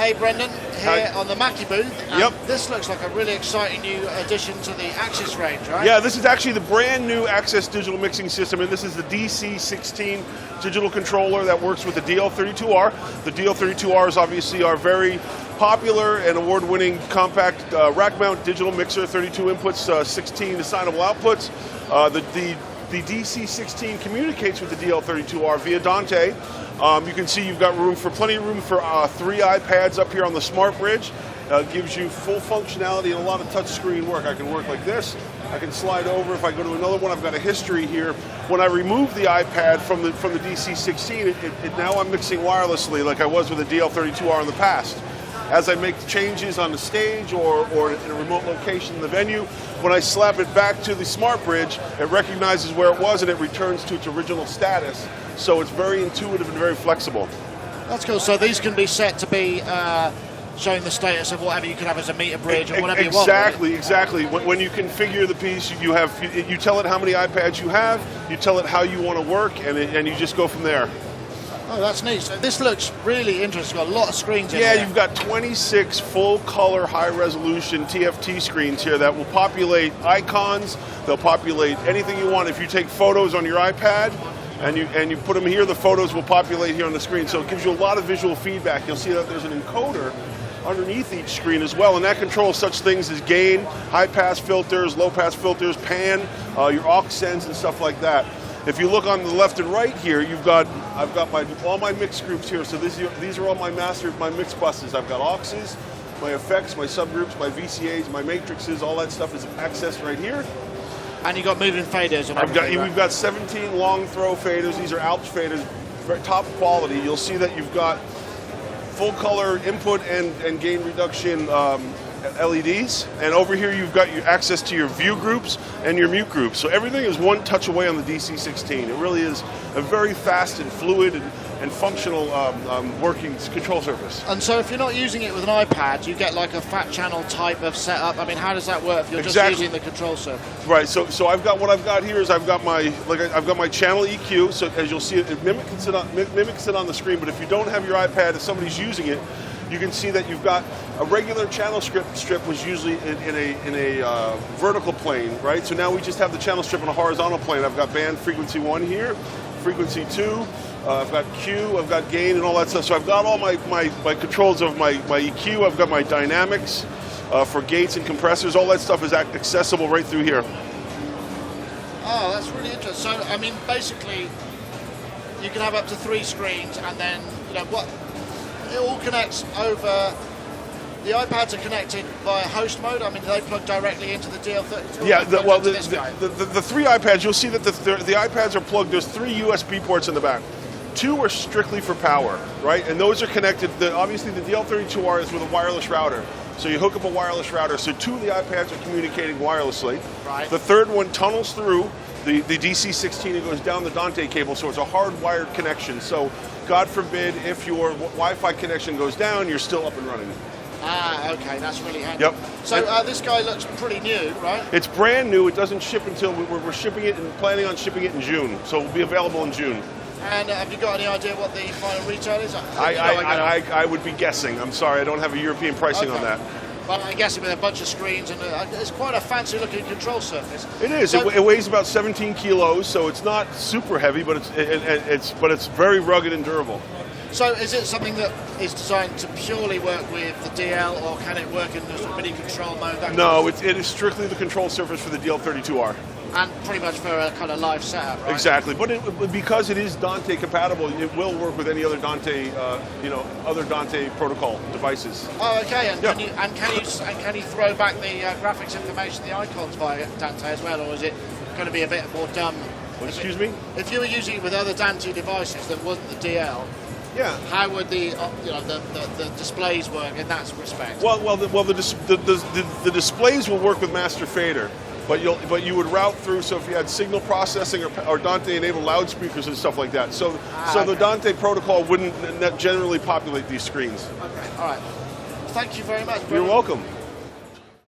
Hey Brendan, here on the Mackie booth. Yep. This looks like a really exciting new addition to the Axis range, right? Yeah, this is actually the brand new Access digital mixing system, and this is the DC16 digital controller that works with the DL32R. The DL32R is obviously our very popular and award-winning compact rack-mount digital mixer, 32 inputs, 16 assignable outputs. The DC16 communicates with the DL32R via Dante. You can see you've got plenty of room for 3 iPads up here on the Smart Bridge. Gives you full functionality and a lot of touch screen work. I can work like this. I can slide over. If I go to another one, I've got a history here. When I remove the iPad from the DC16, now I'm mixing wirelessly like I was with the DL32R in the past. As I make changes on the stage or in a remote location in the venue, when I slap it back to the Smart Bridge, it recognizes where it was and it returns to its original status. So it's very intuitive and very flexible. That's cool. So these can be set to be showing the status of whatever you can have as a meter bridge or whatever you want. Exactly. When you configure the piece, you tell it how many iPads you have, you tell it how you want to work, and you just go from there. Oh, that's neat. So this looks really interesting. Got a lot of screens in there. Yeah, you've got 26 full-color, high-resolution TFT screens here that will populate icons. They'll populate anything you want. If you take photos on your iPad and you put them here, the photos will populate here on the screen. So it gives you a lot of visual feedback. You'll see that there's an encoder underneath each screen as well, and that controls such things as gain, high-pass filters, low-pass filters, pan, your aux sends, and stuff like that. If you look on the left and right here, I've got all my mix groups here. So these are all my mix buses. I've got auxes, my effects, my subgroups, my VCAs, my matrices. All that stuff is accessed right here. And you got moving faders. We've got 17 long throw faders. These are Alps faders, very top quality. You'll see that you've got full color input and gain reduction LEDs, and over here you've got your access to your view groups and your mute groups. So everything is one touch away on the DC16. It really is a very fast and fluid and functional working control surface. And so if you're not using it with an iPad, you get like a fat channel type of setup. I mean, how does that work if you're just using the control surface? Right. So I've got I've got my channel EQ. So as you'll see, it mimics it on the screen. But if you don't have your iPad, if somebody's using it, you can see that you've got a regular channel strip was usually in a vertical plane, right? So now we just have the channel strip on a horizontal plane. I've got band frequency 1 here, frequency 2, I've got Q, I've got gain and all that stuff. So I've got all my controls of my EQ, I've got my dynamics for gates and compressors. All that stuff is accessible right through here. Oh, that's really interesting. So, I mean, basically, you can have up to 3 screens and then, it all connects over. The iPads are connected via host mode. I mean, do they plug directly into the DL32? Yeah, the 3 iPads, you'll see that the iPads are plugged. There's 3 USB ports in the back. 2 are strictly for power, right? And those are connected. Obviously, the DL32R is with a wireless router. So you hook up a wireless router. So 2 of the iPads are communicating wirelessly. Right. The third one tunnels through the DC16 and goes down the Dante cable. So it's a hardwired connection. So God forbid if your Wi-Fi connection goes down, you're still up and running. Ah, okay, that's really handy. Yep. So this guy looks pretty new, right? It's brand new. It doesn't ship until we're shipping it and planning on shipping it in June. So it will be available in June. And have you got any idea what the final retail is? I would be guessing. I'm sorry, I don't have a European pricing on that. But I guess with a bunch of screens and it's quite a fancy-looking control surface. It is. So, it weighs about 17 kilos, so it's not super heavy, but it's very rugged and durable. So is it something that is designed to purely work with the DL, or can it work in the sort of MIDI control mode? No, it is strictly the control surface for the DL32R. And pretty much for a kind of live setup, right? Exactly, but because it is Dante compatible, it will work with any other Dante, other Dante protocol devices. Oh, okay. And can you throw back the graphics information, the icons via Dante as well, or is it going to be a bit more dumb? Excuse me? If you were using it with other Dante devices that wasn't the DL, yeah, how would the displays work in that respect? The displays will work with master fader. But you would route through, so if you had signal processing or Dante-enabled loudspeakers and stuff like that. So the Dante protocol wouldn't generally populate these screens. Okay, all right. Thank you very much. You're welcome.